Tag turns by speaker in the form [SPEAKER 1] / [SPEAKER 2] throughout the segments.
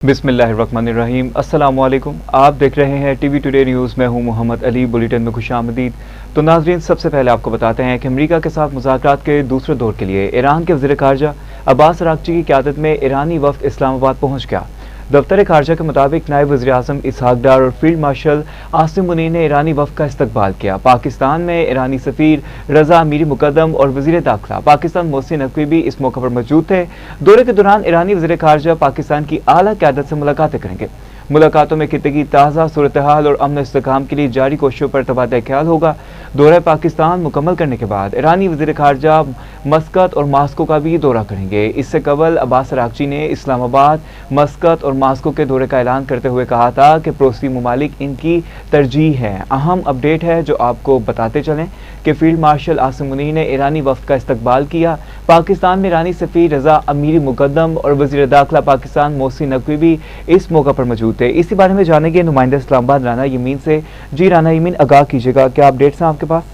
[SPEAKER 1] बिस्मिल्लाहिर्रहमानिर्रहीम। अस्सलामुअलैकुम। आप देख रहे हैं टीवी टुडे न्यूज़। मैं हूं मोहम्मद अली। बुलेटिन में खुशामदीद। तो नाजरीन, सबसे पहले आपको बताते हैं कि अमेरिका के साथ मुज़ाकरात के दूसरे दौर के लिए ईरान के वज़ीर ख़ारजा अब्बास अराग़ची की क़यादत में ईरानी वफ़द इस्लामाबाद पहुँच गया। दफ्तर ख़ारजा के मुताबिक नायब वज़ीर आज़म इसहाक़ डार और फील्ड मार्शल आसिम मुनीर ने ईरानी वफ़द का इस्तकबाल किया। पाकिस्तान में ईरानी सफ़ीर रज़ा अमीरी मुक़द्दम और वज़ीर दाखिला पाकिस्तान मोहसिन नकवी भी इस मौके पर मौजूद थे। दौरे के दौरान ईरानी वज़ीर ख़ारजा पाकिस्तान की आला क़यादत से मुलाकातें करेंगे। मुलाकातों में खित्ते की ताज़ा सूरत हाल और अमन इस्तेहकाम के लिए जारी कोशिशों पर तबादला ख्याल होगा। दौरा पाकिस्तान मुकम्मल करने के बाद ईरानी वज़ीर ख़ारजा मस्कत और मास्को का भी दौरा करेंगे। इससे कबल अब्बास अराग़ची ने इस्लामाबाद, मस्कत और मास्को के दौरे का ऐलान करते हुए कहा था कि पड़ोसी ममालिक इनकी तरजीह है। अहम अपडेट है जो आपको बताते चलें कि फील्ड मार्शल आसिम मुनीर ने ईरानी वफ़द का इस्तकबाल किया। पाकिस्तान में ईरानी सफ़ीर रज़ा अमीरी मुक़द्दम और वज़ीर दाखिला पाकिस्तान मोहसिन नकवी भी इस मौका पर मौजूद थे। इसी बारे में जानेंगे नुमाइंदा इस्लामाबाद राना यमीन से। जी राना यमीन, आगाह कीजिएगा, क्या अपडेट्स हैं आपके पास?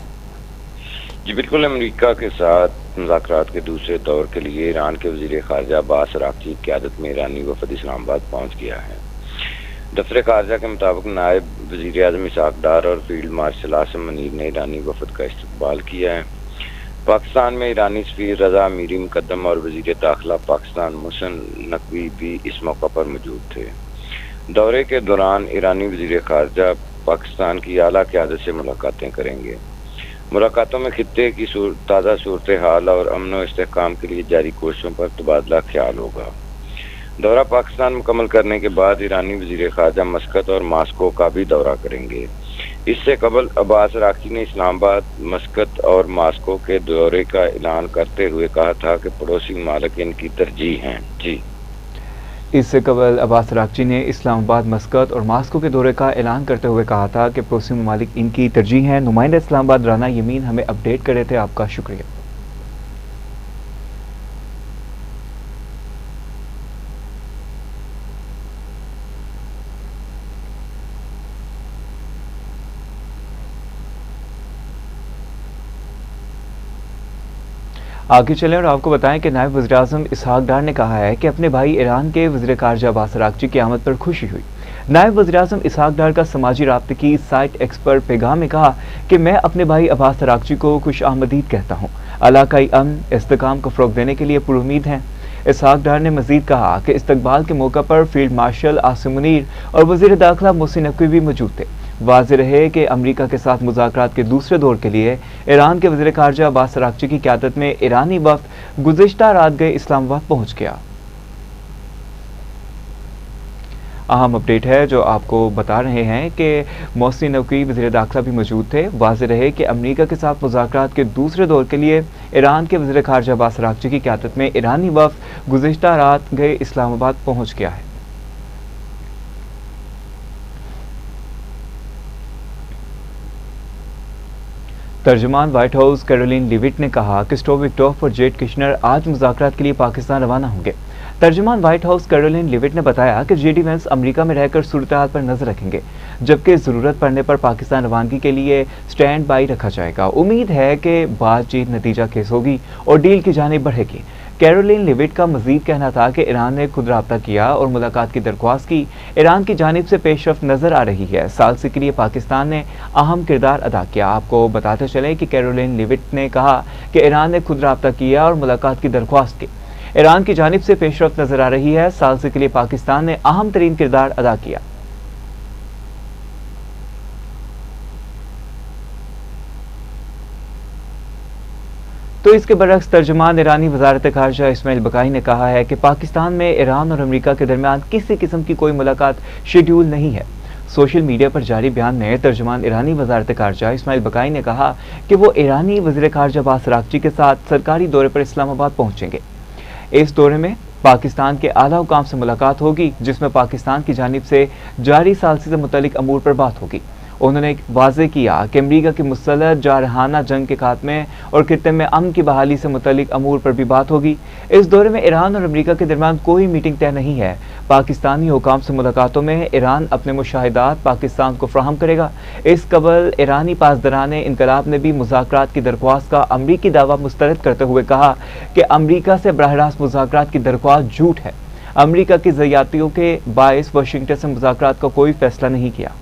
[SPEAKER 2] जी बिल्कुल, अमेरिका के साथ मुज़ाकरात के दूसरे दौर के लिए ईरान के वज़ीर ख़ारजा अब्बास अराग़ची की क़यादत में ईरानी वफ़द इस्लामाबाद पहुँच गया है। दफ्तर ख़ारजा के मुताबिक नायब वज़ीर आज़म इसहाक़ डार और फील्ड मार्शल आसिम मुनीर ने ईरानी वफ़द का इस्तकबाल किया है। पाकिस्तान में ईरानी सफ़ीर रज़ा अमीरी मुक़द्दम और वज़ीर दाखिला पाकिस्तान मोहसिन नकवी भी इस मौका पर मौजूद थे। दौरे के दौरान ईरानी वज़ीर ख़ारजा पाकिस्तान की आला क़यादत से मुलाकातें करेंगे। मुलाकातों में खित्ते की ताज़ा सूरत हाल और अमन व इस्तेहकाम के लिए जारी कोशिशों पर तबादला ख्याल होगा। दौरा पाकिस्तान मुकम्मल करने के बाद ईरानी वज़ीर ख़ारजा मस्कत और मास्को का भी दौरा करेंगे। इससे कबल अब्बास अराग़ची ने इस्लामाबाद, मस्कत और मास्को के दौरे का ऐलान करते हुए कहा था कि पड़ोसी ममालिक इनकी तरजीह हैं। जी,
[SPEAKER 1] इससे कबल अब्बास अराग़ची ने इस्लामाबाद, मस्कत और मास्को के दौरे का ऐलान करते हुए कहा था कि पड़ोसी ममालिक इनकी तरजीह हैं। नुमाइंदा इस्लामाबाद राना यमीन हमें अपडेट कर रहे थे, आपका शुक्रिया। आगे चलें और आपको बताएं कि नायब वज़ीर आज़म इसहाक़ डार ने कहा है कि अपने भाई ईरान के वज़ीर ख़ारजा अब्बास अराग़ची की आमद पर खुशी हुई। नायब वज़ीर आज़म इसहाक़ डार का समाजी राब्ते की साइट एक्स पर पैगाम में कहा कि मैं अपने भाई अब्बास अराग़ची को खुश आमदीद कहता हूँ। इलाक़ाई अमन इस्तेहकाम को फ़रोग़ देने के लिए पुरुमीद हैं। इसहाक़ डार ने मज़ीद कहा कि इस्तकबाल के मौका पर फील्ड मार्शल आसिम मुनीर और वज़ीर दाखिला मोहसिन नकवी भी मौजूद थे। वाज़ेह रहे कि अमेरिका के साथ मुज़ाकरात के दूसरे दौर के लिए ईरान के वज़ीर ख़ारजा अब्बास अराग़ची की क़यादत में ईरानी वफ़द गुज़िश्ता रात गए इस्लामाबाद पहुँच गया। अहम अपडेट है जो आपको बता रहे हैं कि मोहसिन नकवी वज़ीर दाखिला भी मौजूद थे। वाज़ेह रहे कि अमेरिका के साथ मुज़ाकरात के दूसरे दौर के लिए ईरान के वज़ीर ख़ारजा अब्बास अराग़ची की क़यादत में ईरानी वफ़द गुज़िश्ता रात गए इस्लामाबाद पहुँच गया है। तर्जुमान व्हाइट हाउस कैरोलिन लिविट ने कहा कि स्टोव विक्टोफ और जेड किश्नर आज मुज़ाकरात के लिए पाकिस्तान रवाना होंगे। तर्जुमान व्हाइट हाउस कैरोलिन लिविट ने बताया कि जेडी वेंस अमेरिका में रहकर सूरत हाल पर नजर रखेंगे, जबकि ज़रूरत पड़ने पर पाकिस्तान रवानगी के लिए स्टैंड बाई रखा जाएगा। उम्मीद है कि बातचीत नतीजा खेज होगी और डील की जानिब बढ़ेगी। कैरोलिन लिविट का मजीद कहना था कि ईरान ने खुद रब्ता किया और मुलाकात की दरख्वास्त की। ईरान की जानिब से पेशरफ्त नजर आ रही है। सालसी के लिए पाकिस्तान ने अहम किरदार अदा किया। आपको बताते चलें कि कैरोलिन लिविट ने कहा कि ईरान ने खुद रब्ता किया और मुलाकात की दरख्वास्त की। ईरान की जानिब से पेशरफ्त नजर आ रही है। सालसी के लिए पाकिस्तान ने अहम तरीन किरदार अदा किया। तो इसके बरक्स तर्जुमान ईरानी वज़ारत ख़ारजा इस्माइल बकाई ने कहा है कि पाकिस्तान में ईरान और अमेरिका के दरमियान किसी किस्म की कोई मुलाकात शेड्यूल नहीं है। सोशल मीडिया पर जारी बयान में तर्जुमान ईरानी वज़ारत ख़ारजा इस्माइल बकाई ने कहा कि वो ईरानी वज़ीर ख़ारजा अब्बास अराग़ची के साथ सरकारी दौरे पर इस्लामाबाद पहुँचेंगे। इस दौरे में पाकिस्तान के आला हुकाम से मुलाकात होगी, जिसमें पाकिस्तान की जानिब से जारी सालसी से मुतल्लिक अमूर पर बात होगी। उन्होंने वाज़ेह किया कि अमेरिका की मुसल्लह जारहाना जंग के खात्मे और खित्ते में अमन की बहाली से मुतल्लिक अमूर पर भी बात होगी। इस दौरे में ईरान और अमेरिका के दरमियान कोई मीटिंग तय नहीं है। पाकिस्तानी हुकाम से मुलाकातों में ईरान अपने मुशाहिदात पाकिस्तान को फ्राहम करेगा। इस कबल ईरानी पासदाराने इनकलाब ने भी मुज़ाकरात की दरख्वास्त का अमरीकी दावा मुस्तरद करते हुए कहा कि अमरीका से बराह रास्त मुज़ाकरात की दरख्वास्त झूठ है। अमेरिका की ज़्यादतियों के बायस वाशिंगटन से मुज़ाकरात का कोई फैसला नहीं किया।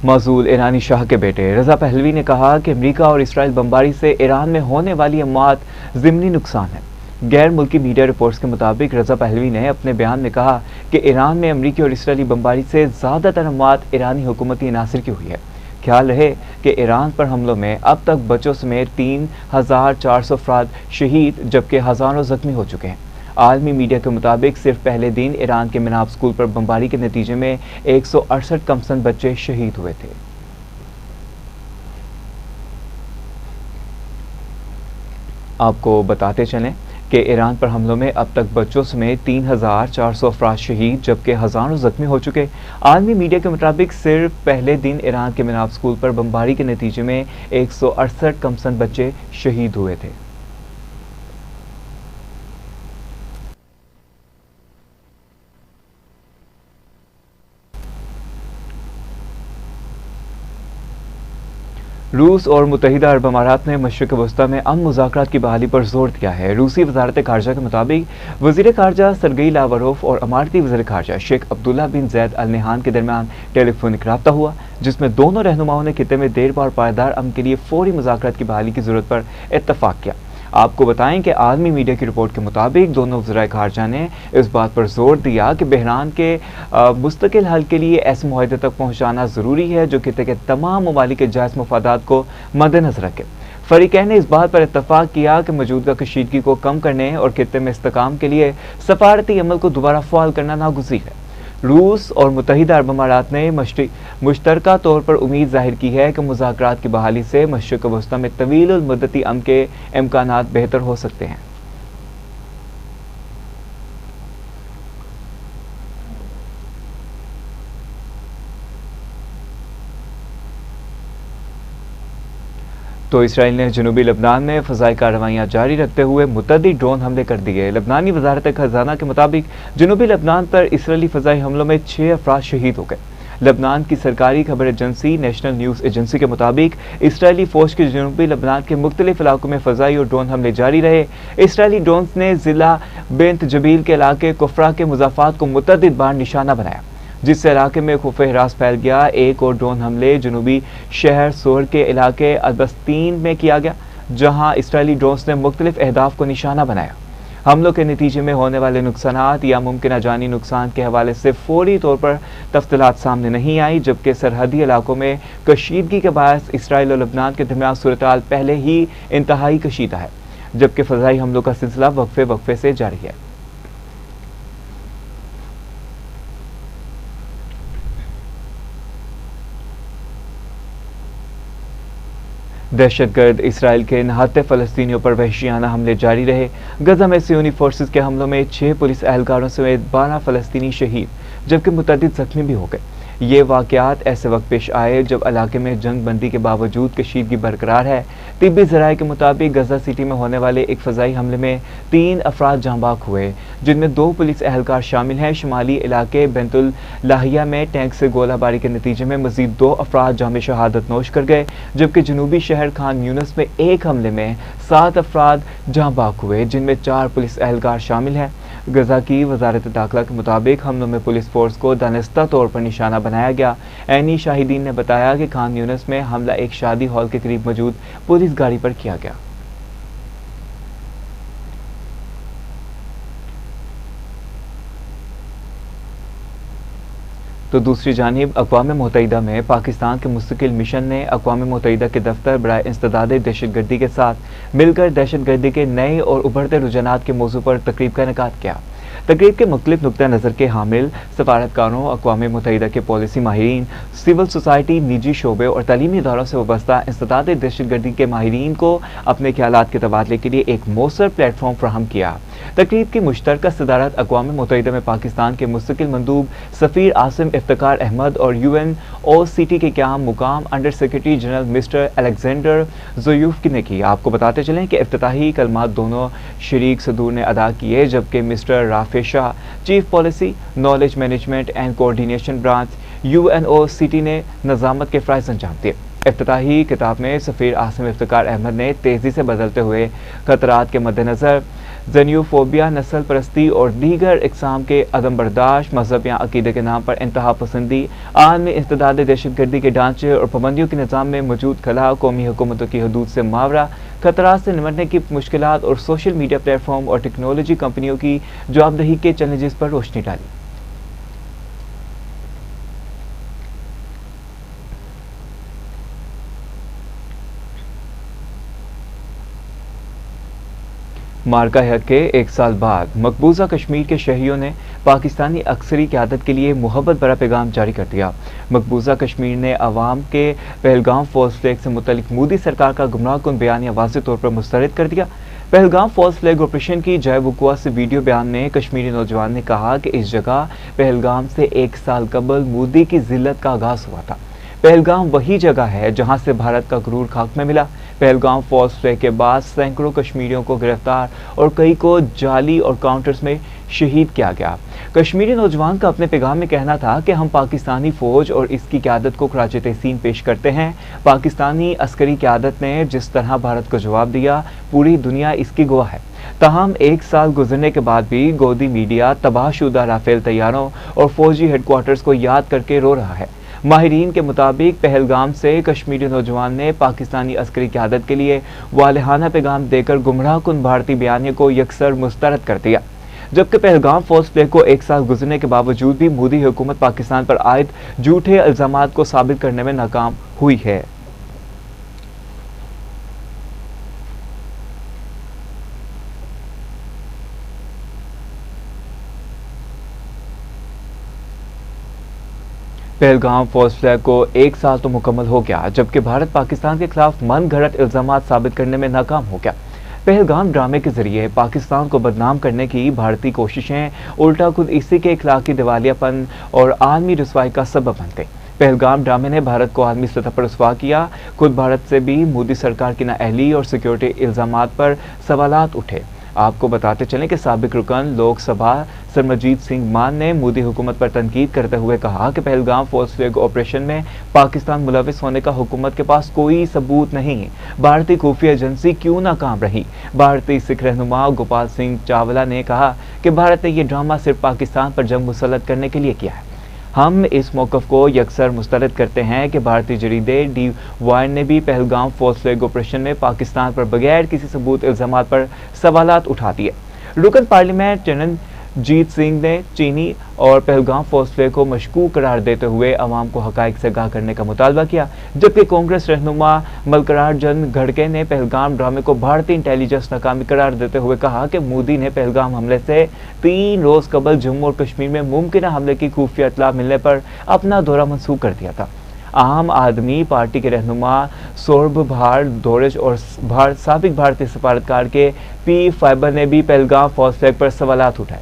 [SPEAKER 1] मौजूद ईरानी शाह के बेटे रजा पहलवी ने कहा कि अमेरिका और इसराइल बमबारी से ईरान में होने वाली अमवात ज़िमनी नुकसान है। गैर मुल्की मीडिया रिपोर्ट्स के मुताबिक रजा पहलवी ने अपने बयान में कहा कि ईरान में अमरीकी और इसराइली बमबारी से ज़्यादातर अमवात ईरानी हुकूमती अनासर की हुई है। ख्याल रहे कि ईरान पर हमलों में अब तक बच्चों समेत 3,400 अफराद शहीद जबकि हज़ारों जख्मी हो चुके हैं। आलमी मीडिया के मुताबिक सिर्फ पहले दिन ईरान के मिनाब स्कूल पर बमबारी के नतीजे में 168 कमसन बच्चे शहीद हुए थे। आपको बताते चलें कि ईरान पर हमलों में अब तक बच्चों समेत 3,400 अफराद शहीद जबकि हज़ारों जख्मी हो चुके। आलमी मीडिया के मुताबिक सिर्फ पहले दिन ईरान के मिनाब स्कूल पर बमबारी के नतीजे में 168 कमसन बच्चे शहीद हुए थे। रूस और मुत्तहिदा अरब अमारात ने मशरिक़ वस्ता में अमन मुज़ाकरात की बहाली पर जोर दिया है। रूसी वज़ारत ख़ारजा के मुताबिक वज़ीर ख़ारजा सरगई लावरोफ और अमारती वज़ीर ख़ारजा शेख अब्दुल्ला बिन ज़ैद अल नहान के दरमियान टेलीफोनिक रब्ता हुआ, जिसमें दोनों रहनुमाओं ने खित्ते में देर और पायदार अमन के लिए फौरी मुज़ाकरात की बहाली की ज़रूरत पर इत्तफ़ाक़ किया। आपको बताएं कि आलमी मीडिया की रिपोर्ट के मुताबिक दोनों वज़ीर ख़ारजा ने इस बात पर जोर दिया कि बहरान के मुस्तकिल हल के लिए ऐसे मुआहदे तक पहुँचाना ज़रूरी है जो खित्ते के तमाम ममालिक के जायज़ मफादात को मद्देनज़र रखे। फ़रीक़ैन ने इस बात पर इत्तफ़ाक़ किया कि मौजूदा कशीदगी को कम करने और खित्ते में इस्तेहकाम के लिए सफारती अमल को दोबारा फ़ाल करना नागुज़ीर है। रूस और मुत्तहिदा अरब अमारात ने मुश्तरका तौर पर उम्मीद जाहिर की है कि मुज़ाकरात की बहाली से मशरिक़ वस्ता में तवील मुद्दती अमन के इम्कानात बेहतर हो सकते हैं। तो इसराइल ने जनूबी लबनान में फ़ज़ाई कार्रवाइयाँ जारी रखते हुए मुतअद्दिद ड्रोन हमले कर दिए। लबनानी वज़ारत ख़ज़ाना के मुताबिक जनूबी लबनान पर इसराइली फ़ज़ाई हमलों में 6 अफराद शहीद हो गए। लबनान की सरकारी खबर एजेंसी नेशनल न्यूज़ एजेंसी के मुताबिक इसराइली फ़ौज के जनूबी लबनान के मुख्तलिफ इलाकों में फ़ज़ाई और ड्रोन हमले जारी रहे। इसराइली ड्रोन ने ज़िला बेंत जबील के इलाके कुफ्रा के मुज़ाफ़ात को मुतअद्दिद बार निशाना बनाया, जिससे इलाके में खौफ हिरास फैल गया। एक और ड्रोन हमले जनूबी शहर सोर के इलाके अलबस्तीन में किया गया, जहां इसराइली ड्रोन्स ने मुख्तलिफ अहदाफ को निशाना बनाया। हमलों के नतीजे में होने वाले नुकसानात या मुमकिन जानी नुकसान के हवाले से फौरी तौर पर तफसीलात सामने नहीं आई, जबकि सरहदी इलाकों में कशीदगी के बायस इसराइल और लबनान के दरमियान सूरत-ए-हाल पहले ही इंतहाई कशीदा है, जबकि फ़ज़ाई हमलों का सिलसिला वक्फे से जारी है। दहशतगर्द इसराइल के नहाते फ़लस्तीनियों पर वहशियाना हमले जारी रहे। गजा में सियोनी फोर्सेस के हमलों में 6 पुलिस एहलकारों समेत 12 फ़लस्तीनी शहीद जबकि मुतअद्दिद जख्मी भी हो गए। ये वाक़यात ऐसे वक्त पेश आए जब इलाके में जंग बंदी के बावजूद कशीदगी बरकरार है। तिब्बी ज़राए के मुताबिक गजा सिटी में होने वाले एक फ़ज़ाई हमले में 3 अफराद जाँबाक हुए, जिनमें 2 पुलिस एहलकार शामिल हैं। शुमाली इलाके बेंतुल लाहिया में टैंक से गोलाबारी के नतीजे में मज़ीद 2 अफराद जाम शहादत नोश कर गए, जबकि जनूबी शहर खान यूनिस में एक हमले में 7 अफराद जाँबाक हुए, जिनमें 4 पुलिस एहलकार शामिल हैं। गजा की वजारत दाखिला के मुताबिक हमलों में पुलिस फोर्स को दानिस्ता तौर पर निशाना बनाया गया। ऐनी शाहिदीन ने बताया कि खान यूनिस में हमला एक शादी हॉल के करीब मौजूद पुलिस गाड़ी पर किया गया। तो दूसरी जानिब अक़वाम मुत्तहिदा में पाकिस्तान के मुस्तकिल मिशन ने अक़वाम मुत्तहिदा के दफ्तर बराए इंसदाद दहशतगर्दी के साथ मिलकर दहशतगर्दी के नए और उभरते रुझानात के मौजू पर तकरीब का इनेकाद किया। तकरीब के मुख्तलिफ नुक्ता नज़र के हामिल सफारतकारों, अक़वाम मुत्तहिदा के पॉलिसी माहिरीन, सिविल सोसाइटी, निजी शोबे और तालीमी इदारों से वाबस्ता इंसदाद दहशतगर्दी के माहिरीन को अपने ख्यालात के तबादले के लिए एक मौसर प्लेटफॉर्म फ्राहम किया। तकरीब की मुश्तरका सदारत अक़वाम मुत्तहिदा में पाकिस्तान के मुस्तकिल मंदूब सफ़ीर आसिम इफ्तिकार अहमद और UNOCT के क़याम मुकाम under secretary general mister Alexander Zuev ने की। आपको बताते चलें कि इफ्तिताही कलमात दोनों शरीक सदूर ने अदा किए, जबकि mister Rafe Shah, chief policy, knowledge management and coordination branch UNOCT ने नज़ामत के फ़राइज़ अंजाम दिए। इफ्तिताही किताब में सफ़ीर आसिम इफ्तिकार अहमद ने तेज़ी से बदलते हुए खतरात के मद्देनज़र ज़ेनियोफोबिया, नस्ल परस्ती और दीगर इक़साम के अदम बर्दाश्त, मजहब या अकीदे के नाम पर इंतहा पसंदी, आलमी इस्तेदाद दहशतगर्दी के ढांचे और पाबंदियों के निज़ाम में मौजूद खला, कौमी हुकूमतों की हदूद से मावरा, खतरात से निमटने की मुश्किलात और सोशल मीडिया प्लेटफॉर्म और टेक्नोलॉजी कंपनियों की जवाबदेही के चैलेंजेस पर रोशनी डाली। मार्का हक के एक साल बाद मकबूजा कश्मीर के शहरियों ने पाकिस्तानी अक्सरी क़यादत के लिए मोहब्बत भरा पैगाम जारी कर दिया। मकबूजा कश्मीर ने अवाम के पहलगाम फॉल्स फ्लैग से मुतल्लिक मोदी सरकार का गुमराहकुन बयानिया वाज़ेह तौर पर मुस्तरद कर दिया। पहलगाम फॉल्स फ्लैग ऑपरेशन की जय वक़ुआ से वीडियो बयान में कश्मीरी नौजवान ने कहा कि इस जगह पहलगाम से एक साल कबल मोदी की जिल्लत का आगाज़ हुआ था। पहलगाम वही जगह है जहां से भारत का गुरूर खाक में मिला। पहलगाम फॉल्स फ्लैग के बाद सैकड़ों कश्मीरियों को गिरफ्तार और कई को जाली और काउंटर्स में शहीद किया गया। कश्मीरी नौजवान का अपने पैगाम में कहना था कि हम पाकिस्तानी फौज और इसकी क़यादत को खराज तहसीन पेश करते हैं। पाकिस्तानी अस्करी क़यादत ने जिस तरह भारत को जवाब दिया, पूरी दुनिया इसकी गवाह है। ताहम एक साल गुजरने के बाद भी गोदी मीडिया तबाहशुदा राफेल तैयारों और फौजी हेडक्वार्टर्स को याद करके रो रहा है। माहिरीन के मुताबिक पहलगाम से कश्मीरी नौजवान ने पाकिस्तानी अस्करी क़यादत के लिए वालिहाना पैगाम देकर गुमराहकुन भारतीय बयानिया को यकसर मुस्तरद कर दिया। जबकि पहलगाम फॉल्स फ्लैग को एक साल गुजरने के बावजूद भी मोदी हुकूमत पाकिस्तान पर आयद झूठे इल्जामात को साबित करने में नाकाम हुई है। पहलगाम फॉल्स फ्लैग को एक साल तो मुकम्मल हो गया, जबकि भारत पाकिस्तान के खिलाफ मन घड़त इल्जामात साबित करने में नाकाम हो गया। पहलगाम ड्रामे के जरिए पाकिस्तान को बदनाम करने की भारतीय कोशिशें उल्टा खुद इसी के इखलाकी दिवालियापन और आलमी रुसवाई का सबब बन गई। पहलगाम ड्रामे ने भारत को आलमी सतह पर रुसवा किया। खुद भारत से भी मोदी सरकार की नाअहली और सिक्योरिटी इल्जामात पर सवालात उठे। आपको बताते चलें कि साबिक रुकन लोकसभा सरमजीत सिंह मान ने मोदी हुकूमत पर तनकीद करते हुए कहा कि पहलगाम फॉल्स फ्लैग ऑपरेशन में पाकिस्तान मुलविस होने का हुकूमत के पास कोई सबूत नहीं। भारतीय खुफिया एजेंसी क्यों नाकाम रही। भारतीय सिख रहनुमा गोपाल सिंह चावला ने कहा कि भारत ने यह ड्रामा सिर्फ पाकिस्तान पर जंग मुसल्लत करने के लिए किया है। हम इस मौक़िफ़ को यकसर मुस्तरद करते हैं कि भारतीय जरीदे डी वायर ने भी पहलगाम फॉल्स फ्लैग ऑपरेशन में पाकिस्तान पर बगैर किसी सबूत इल्ज़ामात पर सवालात उठा दिए। रुकन पार्लियामेंट चरणजीत सिंह ने चीनी और पहलगाम फॉल्स फ्लैग को मशकूक करार देते हुए अवाम को हक़ाइक़ से आगाह करने का मुतालबा किया, जबकि कांग्रेस रहनुमा मल्लिकार्जुन खड़गे ने पहलगाम ड्रामे को भारतीय इंटेलिजेंस नाकामी करार देते हुए कहा कि मोदी ने पहलगाम हमले से 3 रोज़ कबल जम्मू और कश्मीर में मुमकिन हमले की खुफिया इत्तला मिलने पर अपना दौरा मनसूख कर दिया था। आम आदमी पार्टी के रहनुमा सौरभ भारद्वाज और साबिक भारतीय सफारतकार के पी फाइबर ने भी पहलगाम फॉल्स फ्लैग पर सवालात उठाए।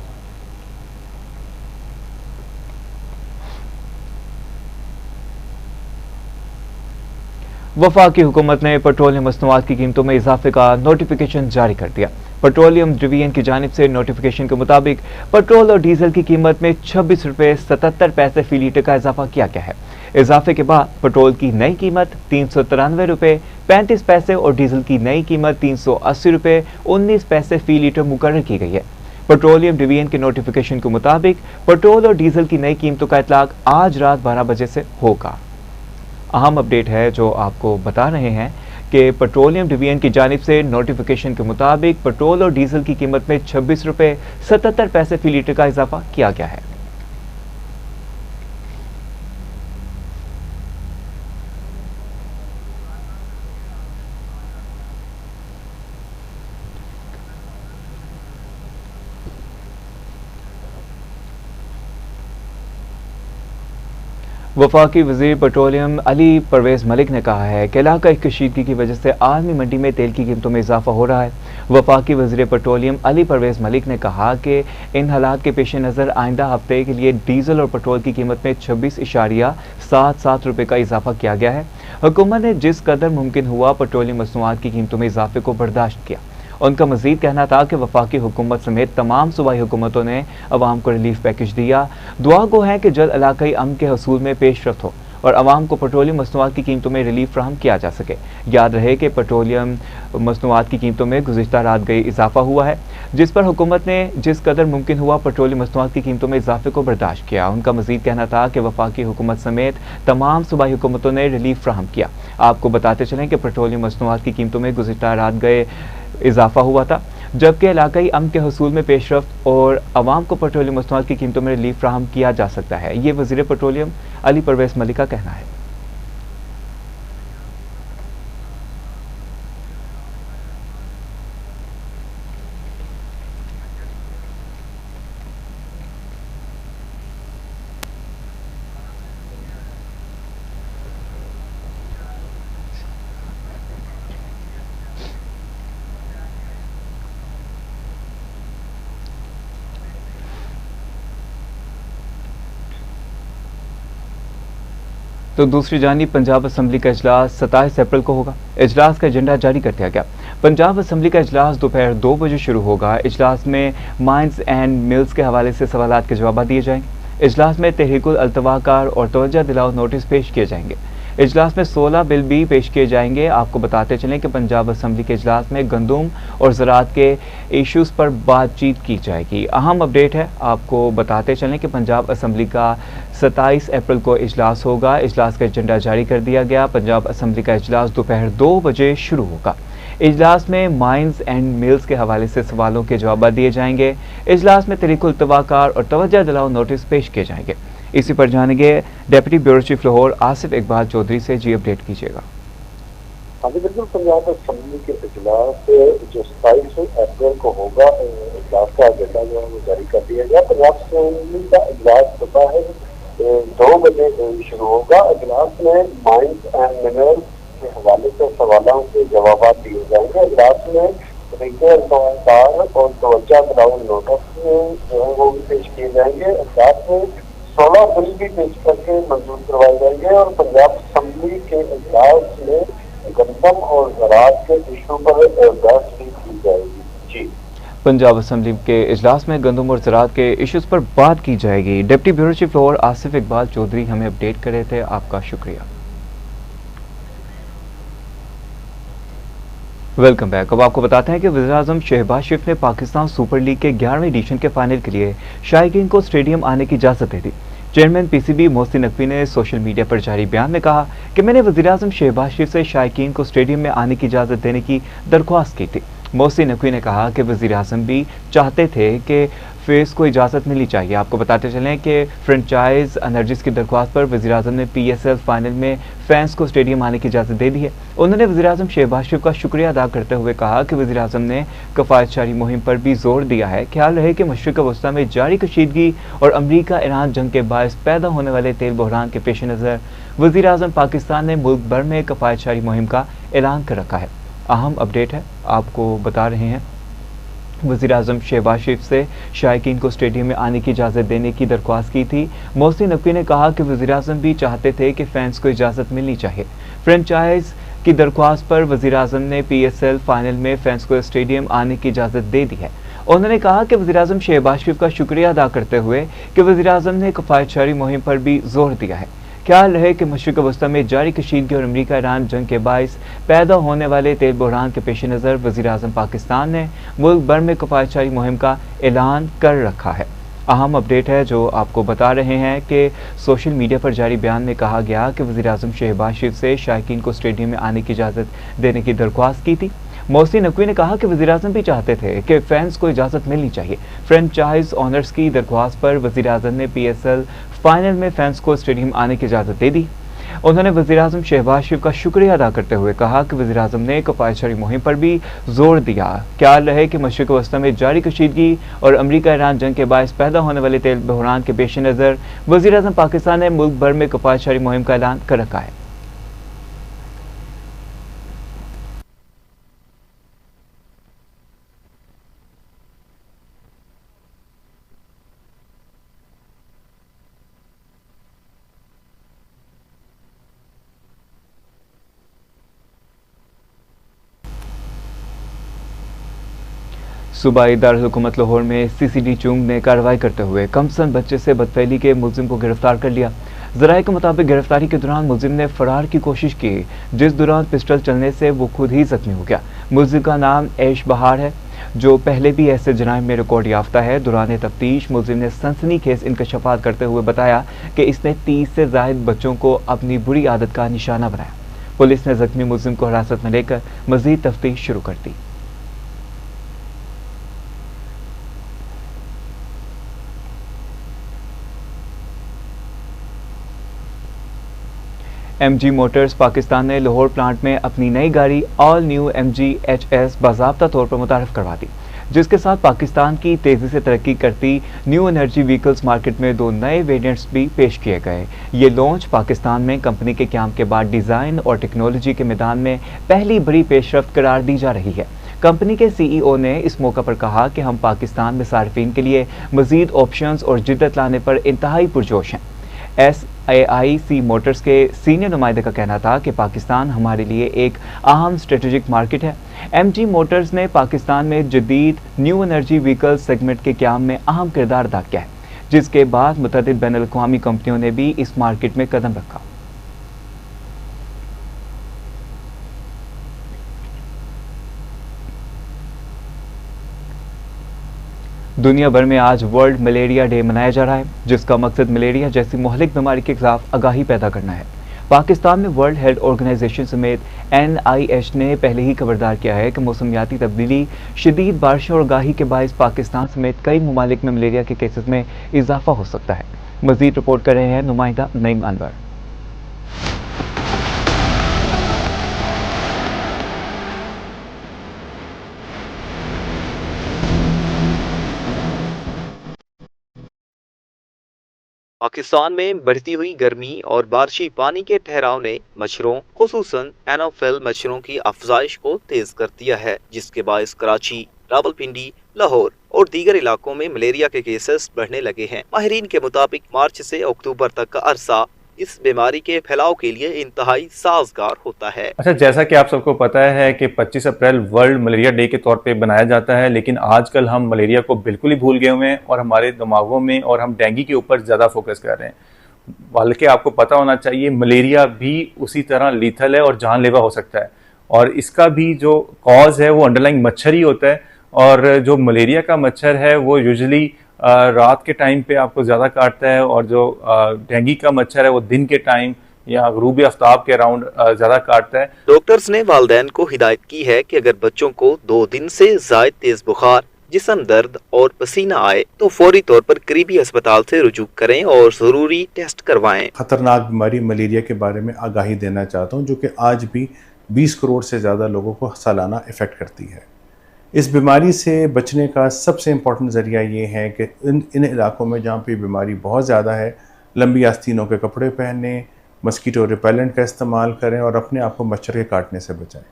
[SPEAKER 1] वफाकी हुकूमत ने पेट्रोलियम मसनूआत की कीमतों में इजाफे का नोटिफिकेशन जारी कर दिया। पेट्रोलियम डिवीजन की जानिब से नोटिफिकेशन के मुताबिक पेट्रोल और डीजल की कीमत में 26 रुपये 77 पैसे फी लीटर का इजाफा किया गया है। इजाफे के बाद पेट्रोल की नई कीमत 393 रुपये 35 पैसे और डीजल की नई कीमत 380 रुपये 19 पैसे फी लीटर मुकर्रर की गई है। पेट्रोलियम डिवीजन के नोटिफिकेशन के मुताबिक पेट्रोल और डीजल की नई कीमतों का इतलाक आज रात 12 बजे से होगा। अहम अपडेट है जो आपको बता रहे हैं कि पेट्रोलियम डिवीजन की जानिब से नोटिफिकेशन के मुताबिक पेट्रोल और डीजल की कीमत में 26 रुपये 77 पैसे फी लीटर का इजाफा किया गया है। वफाकी वज़ीर पेट्रोलियम अली परवेज़ मलिक ने कहा है कि इलाकाई कशीदगी की वजह से आलमी मंडी में तेल की कीमतों में इजाफा हो रहा है। वफाकी वज़ीर पेट्रोलियम अली परवेज़ मलिक ने कहा कि इन हालात के पेश नज़र आइंदा हफ्ते के लिए डीजल और पेट्रोल की कीमत में 26.77 रुपये का इजाफा किया गया है। हुकूमत ने जिस कदर मुमकिन हुआ पेट्रोलियम मसनूआत की कीमतों में इजाफे को बर्दाश्त किया। उनका मजीद कहना था कि वफाकी हुकूमत समेत तमाम सूबाई हुकूमतों ने अवाम को रिलीफ पैकेज दिया। दुआ गो है कि जल्द इलाकाई अमन के हसूल में पेशरफ्त हो। और आवाम को पेट्रोलियम मसनूआत की कीमतों में रिलीफ फ्राहम किया जा सके। याद रहे कि पेट्रोलियम मसनूआत की कीमतों में गुज़िश्ता रात गई इजाफा हुआ है, जिस पर हुकूमत ने जिस कदर मुमकिन हुआ पेट्रोलियम मसनूआत की कीमतों में इजाफे को बर्दाश्त किया। उनका मजीद कहना था कि वफाकी हुकूमत समेत तमाम सूबाई हुकूमतों ने रिलीफ फ्राहम किया। आपको बताते चलें कि पेट्रोलियम मसनूआत की कीमतों में गुज़िश्ता रात गए इजाफा हुआ था, जबकि इलाकाई अमन के हसूल में पेशरफ्त और आवाम को पेट्रोलियम मसनूआत की कीमतों में रिलीफ फ्राहम किया जा सकता है। ये वज़ीर पेट्रोलियम अली परवेज़ मलिक का कहना है। तो दूसरी जानिब पंजाब असम्बली का इजलास 27 अप्रैल को होगा। इजलास का एजेंडा जारी कर दिया गया। पंजाब असम्बली का इजलास दोपहर 2 बजे शुरू होगा। इजलास में माइंस एंड मिल्स के हवाले से सवालात के जवाब दिए जाएंगे। इजलास में तहरीकुल अल्तवाकार और तवज्जो दिलाओ नोटिस पेश किए जाएंगे। इजलास में 16 बिल भी पेश किए जाएंगे। आपको बताते चलें कि पंजाब असम्बली के इजलास में गंदुम और ज़राअत के इशूज़ पर बातचीत की जाएगी। अहम अपडेट है, आपको बताते चलें कि पंजाब असम्बली का 27 अप्रैल को इजलास होगा। इजलास का एजेंडा जारी कर दिया गया। पंजाब असम्बली का इजलास दोपहर 2 बजे शुरू होगा। इजलास में माइंस एंड मिल्स के हवाले से सवालों के जवाब दिए जाएंगे। इजलास में तहरीकुल तवाकार और तवज्जो दिलाओ नोटिस पेश किए जाएंगे। इसी पर जानेंगे deputy bureau chief Lahore Asif Iqbal Chaudhry से। जी अपडेट कीजिएगा।
[SPEAKER 3] हाँ जी बिल्कुल, पंजाब असम्बली के इजलास जो 27 अप्रैल को होगा, इजलास का एजेंडा जो है वो जारी कर दिया गया। पंजाब असम्बली का इजलास होता है 2 बजे शुरू होगा। इजलास में माइंस एंड मिनरल के हवाले से सवालों के जवाब दिए जाएंगे। इजलास में और तवज्जो दिलाओ नोटिस जो है वो भी पेश किए जाएंगे। इजलास में 16 बिल भी पेश करके मंजूर करवाए जाएंगे और पंजाब असम्बली के इजलास में गंदम और ज़राअत के इशू पर बहस भी की जाएगी। जी,
[SPEAKER 1] पंजाब असम्बली के इजलास में गंदम और ज़राअत के इश्यूज़ पर बात की जाएगी। Deputy bureau chief Lahore Asif Iqbal Chaudhry हमें अपडेट कर रहे थे। आपका शुक्रिया। Welcome back. अब आपको बताते हैं कि वज़ीर-ए-आज़म शहबाज शरीफ ने पाकिस्तान सुपर लीग के 11वें एडिशन के फाइनल के लिए शायकीन को स्टेडियम आने की इजाज़त दे दी। चेयरमैन पीसीबी मोहसिन नकवी ने सोशल मीडिया पर जारी बयान में कहा कि मैंने वज़ीर-ए-आज़म शहबाज शरीफ से शायकीन को स्टेडियम में आने की इजाज़त देने की दरख्वास्त की थी। मोहसिन नकवी ने कहा कि वज़ीर-ए-आज़म भी चाहते थे कि फेस को इजाज़त मिलनी चाहिए। आपको बताते चलें कि फ्रेंचाइज एनर्जीज की दरख्वास्त पर वज़ीर-ए-आज़म ने पीएसएल फाइनल में फैंस को स्टेडियम आने की इजाज़त दे दी है। उन्होंने वज़ीर-ए-आज़म शहबाज शरीफ का शुक्रिया अदा करते हुए कहा कि वज़ीर-ए-आज़म ने कफ़ायतशारी मुहिम पर भी जोर दिया है। ख्याल रहे कि मशरिक़ वस्ता में जारी कशीदगी और अमरीका ईरान जंग के बायस पैदा होने वाले तेल बहरान के पेश नज़र वज़ीर-ए-आज़म पाकिस्तान ने मुल्क भर में कफ़ायतशारी मुहिम का ऐलान कर रखा है। अहम अपडेट है, आपको बता रहे हैं वज़ीर-ए-आज़म शहबाज शरीफ से शायकीन को स्टेडियम में आने की इजाज़त देने की दरख्वास्त की थी। मोहसिन नकवी ने कहा कि वज़ीर-ए-आज़म भी चाहते थे कि फैंस को इजाज़त मिलनी चाहिए। फ्रेंचाइज की दरख्वास्त पर वज़ीर-ए-आज़म ने पीएसएल फाइनल में फैंस को स्टेडियम आने की इजाज़त दे दी है। उन्होंने कहा कि वज़ीर-ए-आज़म शहबाज शरीफ का शुक्रिया अदा करते हुए कि वज़ीर-ए-आज़म ने कफ़ायतशारी मुहिम पर भी जोर दिया है। ख्याल रहे कि मशरिक़ वस्ता में जारी कशीदगी और अमरीका ईरान जंग के बायस पैदा होने वाले तेल बहरान के पेश नज़र वज़ीर-ए-आज़म पाकिस्तान ने मुल्क भर में कफ़ायतशारी मुहिम का ऐलान कर रखा है। अहम अपडेट है जो आपको बता रहे हैं कि सोशल मीडिया पर जारी बयान में कहा गया कि वज़ीर-ए-आज़म शहबाज शरीफ से शायकीन को स्टेडियम में आने की इजाज़त देने की दरख्वास्त की थी। मोहसिन नकवी ने कहा कि वज़ीर-ए-आज़म भी चाहते थे कि फैंस को इजाज़त मिलनी चाहिए। फ्रेंचाइज ओनर्स की दरख्वास्त पर वज़ीर-ए-आज़म ने पीएसएल फाइनल में फैंस को स्टेडियम आने की इजाज़त दे दी। उन्होंने वज़ीर-ए-आज़म शहबाज शरीफ का शुक्रिया अदा करते हुए कहा कि वज़ीर-ए-आज़म ने कफ़ायतशारी मुहिम पर भी जोर दिया। ख्याल रहे कि मशरिक़ वस्ता में जारी कशीदगी और अमरीका ईरान जंग के बायस पैदा होने वाले तेल बहरान के पेश नज़र वज़ीर-ए-आज़म पाकिस्तान ने मुल्क भर में कफ़ायतशारी मुहिम का ऐलान कर रखा है। सूबाई दारुल-हुकूमत लाहौर में सीसीडी चुंग ने कार्रवाई करते हुए कमसन बच्चे से बदफेली के मुलजिम को गिरफ्तार कर लिया। जराये के मुताबिक गिरफ्तारी के दौरान मुलजिम ने फरार की कोशिश की, जिस दौरान पिस्टल चलने से वो खुद ही जख्मी हो गया। मुलजिम का नाम ऐश बहार है, जो पहले भी ऐसे जराइम में रिकॉर्ड याफ्ता है। दौरान तफ्तीश मुलजिम ने सनसनीखेज इंकशाफात करते हुए बताया कि इसने 30 से ज़ायद बच्चों को अपनी बुरी आदत का निशाना बनाया। पुलिस ने जख्मी मुलजिम को हिरासत में लेकर मजीद तफ्तीश शुरू कर दी। MG मोटर्स पाकिस्तान ने लाहौर प्लांट में अपनी नई गाड़ी ऑल न्यू MG HS बाज़ाब्ता तौर पर मुतारफ करवा दी, जिसके साथ पाकिस्तान की तेज़ी से तरक्की करती न्यू एनर्जी व्हीकल्स मार्केट में 2 नए वेरिएंट्स भी पेश किए गए। ये लॉन्च पाकिस्तान में कंपनी के क़याम के बाद डिज़ाइन और टेक्नोलॉजी के मैदान में पहली बड़ी पेशरफ्त करार दी जा रही है। कंपनी के CEO ने इस मौका पर कहा कि हम पाकिस्तान में सार्फिन के लिए मज़ीद ऑप्शंस और जिद्दत लाने पर इंतहाई पुरजोश हैं। SAIC मोटर्स के सीनियर नुमाइंदे का कहना था कि पाकिस्तान हमारे लिए एक अहम स्ट्रेटेजिक मार्केट है। MG मोटर्स ने पाकिस्तान में जदीद न्यू एनर्जी व्हीकल सेगमेंट के क़याम में अहम किरदार अदा किया है, जिसके बाद मुतअद्दिद बैनुल-अक़वामी कंपनियों ने भी इस मार्केट में कदम रखा। दुनिया भर में आज वर्ल्ड मलेरिया डे मनाया जा रहा है, जिसका मकसद मलेरिया जैसी मुहलिक बीमारी के खिलाफ आगाही पैदा करना है। पाकिस्तान में वर्ल्ड हेल्थ ऑर्गेनाइजेशन समेत NIH ने पहले ही खबरदार किया है कि मौसमियाती तब्दीली, शदीद बारिशों और आगाही के बायस पाकिस्तान समेत कई ममालिक में मलेरिया के केसेस में इजाफा हो सकता है। मजीद रिपोर्ट कर रहे हैं नुमाइंदा नईम अनवर।
[SPEAKER 4] पाकिस्तान में बढ़ती हुई गर्मी और बारिशी पानी के ठहराव ने मच्छरों, खुसूसन एनोफिल मच्छरों की अफजाइश को तेज कर दिया है, जिसके बायस कराची, रावलपिंडी, लाहौर और दीगर इलाकों में मलेरिया के केसेस बढ़ने लगे हैं। माहिरीन के मुताबिक मार्च से अक्टूबर तक का अरसा इस बीमारी के फैलाव के लिए इंतहाई साजगार होता है।
[SPEAKER 5] अच्छा, जैसा कि आप सबको पता है कि 25 अप्रैल वर्ल्ड मलेरिया डे के तौर पे बनाया जाता है, लेकिन आजकल हम मलेरिया को बिल्कुल ही भूल गए हुए हैं और हमारे दिमागों में और हम डेंगू के ऊपर ज़्यादा फोकस कर रहे हैं। बल्कि आपको पता होना चाहिए मलेरिया भी उसी तरह लीथल है और जानलेवा हो सकता है, और इसका भी जो कॉज है वो अंडरलाइंग मच्छर ही होता है। और जो मलेरिया का मच्छर है वो यूजुअली रात के टाइम पे आपको ज़्यादा काटता है, और जो डेंगू का मच्छर है वो दिन के टाइम या गरूब आफ्ताब के अराउंड ज़्यादा काटता है।
[SPEAKER 4] डॉक्टर्स ने वालिदैन को हिदायत की है कि अगर बच्चों को 2 दिन से ज़ायद तेज बुखार, जिस्म दर्द और पसीना आए तो फौरी तौर पर करीबी अस्पताल से रुजू करें और ज़रूरी टेस्ट करवाएं।
[SPEAKER 6] खतरनाक बीमारी मलेरिया के बारे में आगाही देना चाहता हूँ, जो कि आज भी 20 करोड़ से ज़्यादा लोगों को सालाना इफ़ेक्ट करती है। इस बीमारी से बचने का सबसे इम्पॉर्टेंट ज़रिया ये है कि इन इलाकों में जहाँ पे बीमारी बहुत ज़्यादा है, लंबी आस्तीनों के कपड़े पहनें, मस्कीटो रिपेलेंट का इस्तेमाल करें और अपने आप को मच्छर के काटने से बचाएं।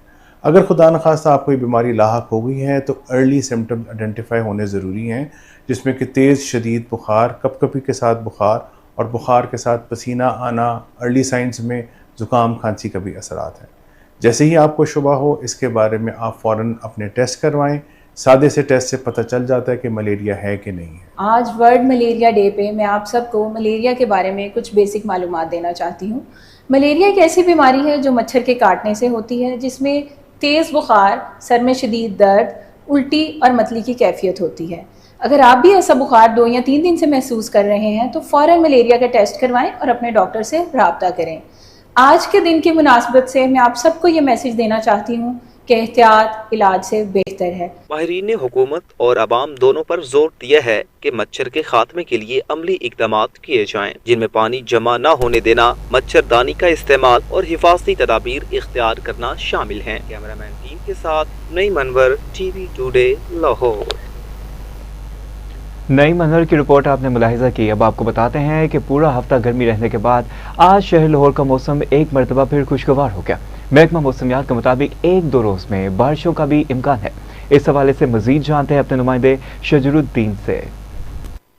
[SPEAKER 6] अगर खुदा न खास्ता आपको ये बीमारी लाहक हो गई है तो अर्ली सिम्टम आइडेंटिफाई होने ज़रूरी हैं, जिसमें कि तेज़ शदीद बुखार, कपकपी के साथ बुखार और बुखार के साथ पसीना आना, अर्ली साइंस में ज़ुकाम खांसी का भी असरात हैं। जैसे ही आपको शुबा हो इसके बारे में आप फ़ौरन अपने टेस्ट करवाएं। सादे से टेस्ट से पता चल जाता है कि मलेरिया है कि नहीं है।
[SPEAKER 7] आज वर्ल्ड मलेरिया डे पे मैं आप सबको मलेरिया के बारे में कुछ बेसिक मालूमात देना चाहती हूँ। मलेरिया एक ऐसी बीमारी है जो मच्छर के काटने से होती है, जिसमें तेज़ बुखार, सर में शदीद दर्द, उल्टी और मतली की कैफियत होती है। अगर आप भी ऐसा बुखार 2 या 3 दिन से महसूस कर रहे हैं तो फ़ौरन मलेरिया का टेस्ट करवाएं और अपने डॉक्टर से रब्ता करें। आज के दिन की मुनासबत से मैं आप सबको ये मैसेज देना चाहती हूँ कि एहतियात इलाज से बेहतर है।
[SPEAKER 4] माहिरीन ने हुकूमत और अवाम दोनों पर जोर दिया है कि मच्छर के खात्मे के लिए अमली इकदामात किए जाएं, जिनमें पानी जमा न होने देना, मच्छरदानी का इस्तेमाल और हिफाजती तदाबीर इख्तियार करना शामिल हैं। कैमरामैन टीम के साथ नईम अनवर, TV टुडे, लाहौर।
[SPEAKER 1] नईम अनवर की रिपोर्ट आपने मुलाहिजा की। अब आपको बताते हैं कि पूरा हफ्ता गर्मी रहने के बाद आज शहर लाहौर का मौसम एक मरतबा फिर खुशगवार हो गया। महकमा मौसमियात के मुताबिक 1-2 रोज़ में बारिशों का भी इम्कान है। इस हवाले से मजीद जानते हैं अपने नुमाइंदे शजरुद्दीन से।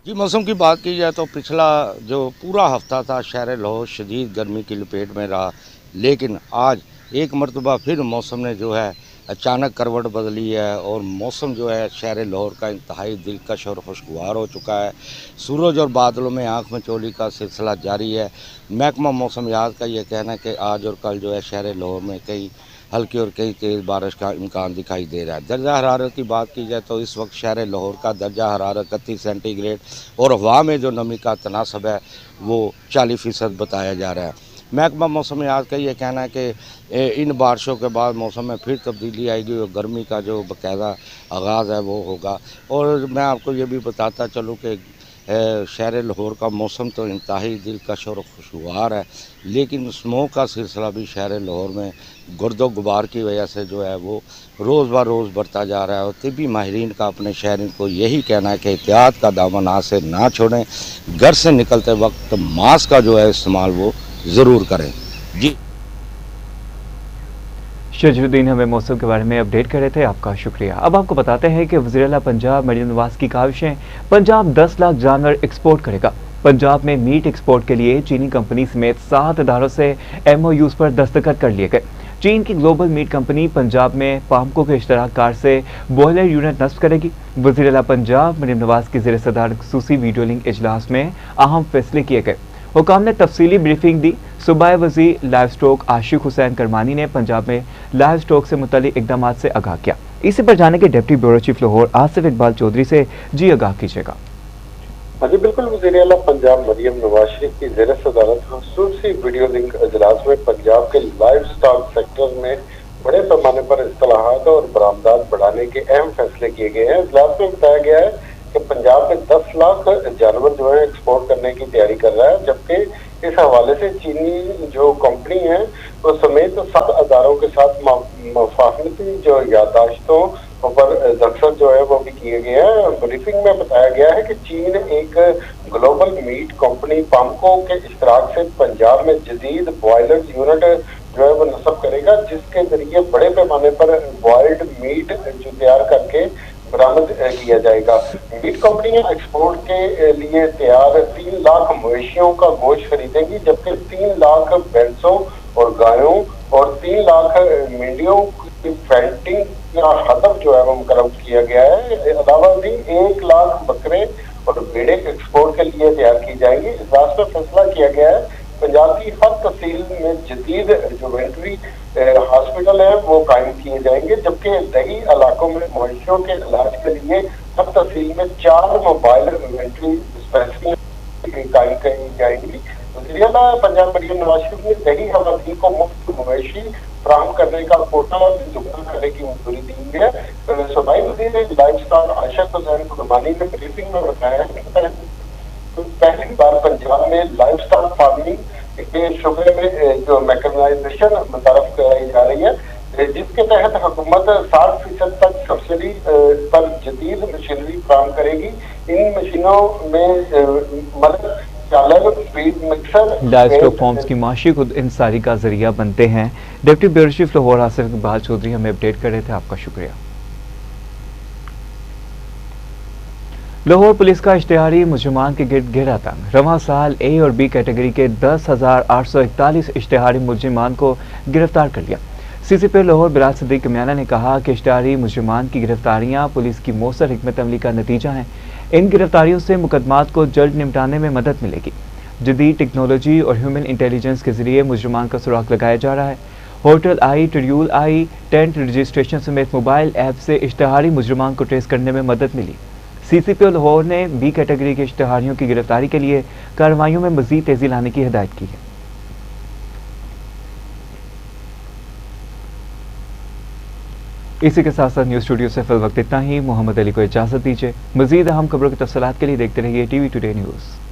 [SPEAKER 8] जी, मौसम की बात की जाए तो पिछला जो पूरा हफ्ता था शहर लाहौर शदीद गर्मी की लपेट में रहा, लेकिन आज एक मरतबा फिर मौसम ने जो है अचानक करवट बदली है और मौसम जो है शहर लाहौर का इंतहाई दिलकश और खुशगवार हो चुका है। सूरज और बादलों में आँख मचोली का सिलसिला जारी है। महकमा मौसमियात का ये कहना है कि आज और कल जो है शहर लाहौर में कई हल्की और कई तेज़ बारिश का इम्कान दिखाई दे रहा है। दर्जा हरारत की बात की जाए तो इस वक्त शहर लाहौर का दर्जा हरारत 31 सेंटीग्रेड और हवा में जो नमी का तनासब है वो 40% बताया जा रहा है। महकमा मौसमियात का ये कहना है कि इन बारिशों के बाद मौसम में फिर तब्दीली आएगी और गर्मी का जो बाकायदा आगाज़ है वो होगा। और मैं आपको ये भी बताता चलूँ कि शहर लाहौर का मौसम तो इंतहाई दिलकश और खुशगवार है, लेकिन स्मोक का सिलसिला भी शहर लाहौर में गर्दो गुबार की वजह से जो है वो रोज़ ब रोज़ बढ़ता जा रहा है। और तिब्बी माहिरीन का अपने शहरीन को यही कहना है कि एहतियात का दामन हाथ से ना छोड़ें, घर से निकलते वक्त मास्क का जो है इस्तेमाल वो ज़रूर करें। जी
[SPEAKER 1] शजरुद्दीन हमें मौसम के बारे में अपडेट कर रहे थे, आपका शुक्रिया। अब आपको बताते हैं कि वज़ीर-ए-आला पंजाब मरियम नवाज की काविशें, पंजाब 10 लाख जानवर एक्सपोर्ट करेगा। पंजाब में मीट एक्सपोर्ट के लिए चीनी कंपनी समेत 7 इदारों से MOUs पर दस्तखत कर लिए गए। चीन की ग्लोबल मीट कंपनी पंजाब में पामको के इश्तराककार से बॉयलर यूनिट नस्ब करेगी। वज़ीर-ए-आला पंजाब मरियम नवाज की ज़ेर सदारत ख़ुसूसी वीडियो लिंक इजलास में अहम फैसले किए गए। हुकाम ने तफसीली ब्रीफिंग दी। सूबाई वज़ीर लाइव स्टॉक आशिक हुसैन करमानी ने पंजाब में लाइव स्टॉक से मुतल्लिक़ इक़दाम से आगाह किया। इसी पर जाने के deputy bureau chief Lahore Asif Iqbal Chaudhry से जी आगाह कीजिएगा।
[SPEAKER 3] हाँ जी बिल्कुल, वज़ीर-ए-आला पंजाब मरियम नवाज शरीफ की ज़ेर सदारत ख़ुसूसी वीडियो लिंक इजलास में पंजाब के लाइव स्टॉक सेक्टर में बड़े पैमाने पर इस्तेलाहात और बरामदात बढ़ाने के अहम फैसले किए गए हैं। इजलास में बताया गया है कि पंजाब में 10 लाख जानवर जो है एक्सपोर्ट करने की तैयारी कर रहा है, जबकि इस हवाले से चीनी जो कंपनी है वो समेत 7 अदारों के साथ मफाहमती जो यादाश्तों पर दस्तखत जो है वो भी किए गए हैं। ब्रीफिंग में बताया गया है कि चीन एक ग्लोबल मीट कंपनी पामको के इश्तराक से पंजाब में जदीद बॉयलर यूनिट जो है वो नस्ब करेगा, जिसके जरिए बड़े पैमाने पर बॉयल्ड मीट जो तैयार करके बरामद किया जाएगा। मीट कंपनियां एक्सपोर्ट के लिए तैयार 3 लाख मवेशियों का गोश्त खरीदेंगी, जबकि 3 लाख भैंसों और गायों और 3 लाख मेंढियों की फैटिंग का हदफ जो है वो मुकर्रर किया गया है। अलावा भी 1 लाख बकरे और भेड़े एक्सपोर्ट के लिए तैयार की जाएंगी। इजलास में फैसला किया गया है पंजाब की हर तहसील में जदीद जो वेटरी हॉस्पिटल है वो कायम किए जाएंगे, जबकि दही इलाकों में मवेशियों के इलाज के लिए हर तहसील में 4 मोबाइल वेटरी डिस्पेंसरी कायम की जाएंगी। वज़ीर-ए-आला पंजाब मरियम नवाज शरीफ ने दही खवातीन को मुफ्त मवेशी फराहम करने का कोटा दुगना करने की मंजूरी दी है। सूबाई वज़ीर लाइव स्टॉक आशिक हुसैन करमानी ने ब्रीफिंग में बताया है कि पहली बार पंजाब में लाइव स्टॉक फार्मिंग के शुबे में जो मैकेनाइजेशन मुतारफ कराई जा रही है, जिसके तहत हुकूमत 60% तक सब्सिडी पर जदीद मशीनरी फराहम करेगी। इन मशीनों में मदद
[SPEAKER 1] लाइव स्टॉक फॉर्म्स की माशी खुद इंसारी का जरिया बनते हैं। Deputy bureau chief Lahore Asif Iqbal Chaudhry हमें अपडेट कर रहे थे, आपका शुक्रिया। लाहौर पुलिस का इश्तिहारी मुजरिमान के गिर्द घेरा तंग। रवां साल ए और बी कैटेगरी के 10,841 इश्तिहारी मुजरिमान को गिरफ्तार कर लिया। CCP लाहौर बिलाल सिद्दीक कमियाना ने कहा कि इश्तिहारी मुजरिमान की गिरफ्तारियां पुलिस की मौसर हिकमत अमली का नतीजा हैं। इन गिरफ्तारियों से मुकदमात को जल्द निपटाने में मदद मिलेगी। जदीद टेक्नोलॉजी और ह्यूमन इंटेलिजेंस के जरिए मुजरिमान का सुराग लगाया जा रहा है। Hotel I, schedule I, tent registration समेत मोबाइल ऐप से इश्तिहारी मुजरिमान को ट्रेस करने में मदद मिली। CCP लाहौर ने बी कैटेगरी के इश्तिहारियों की गिरफ्तारी के लिए कार्रवाइयों में मजीद तेजी लाने की हिदायत की है। इसी के साथ साथ न्यूज़ स्टूडियो से फिल वक्त इतना ही। मोहम्मद अली को इजाज़त दीजिए। मजीद अहम खबरों की तफसीलात के लिए देखते रहिए TV टुडे न्यूज़।